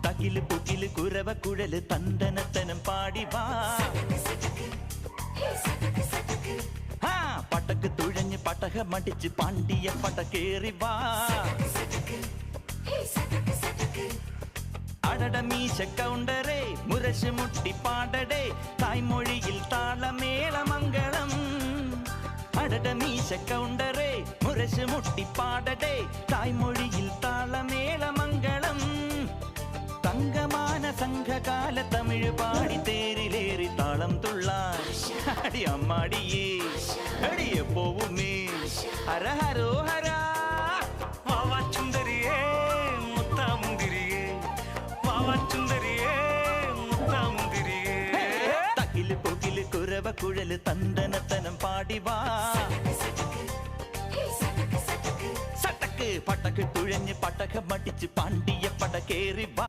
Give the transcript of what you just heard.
തകില് പുകില് കുരവ കുഴല് തന്തനത്തനം പാടി വാ. പടക്ക് തുഴഞ്ഞ് പടകമടിച്ച് പാണ്ടിയ പടകേറി വാ. അടട മീശ കൗണ്ടറേ മുരശ് മുട്ടി പാടടേ തായ്മൊഴിയിൽ താളമേളമംഗളം. അടട മീശ കൗണ്ടറേ മുരശ് മുട്ടി പാടടേ തായ്മൊഴിയിൽ താളമേളമംഗളം. തങ്കമാന സംഘകാല തമിഴ് പാടി തേരിലേറി താളം തുള്ളാൻ അടി അമ്മാടിയേ അടിയെ പോവുമേ ഹര ഹരോ ഹര. വാവാച്ചുന്തരിയേ മുത്താമുന്തിരിയേ വാവാച്ചുന്തരിയേ മുത്താമുന്തിരിയേ. തകില് പുകില് കുരവ കുഴല് തന്തനത്തനം പാടി വാ. സട്ടക്ക് പടക്ക് തുഴഞ്ഞ് പടകമടിച്ച് പാണ്ടിയ പടകേറി വാ.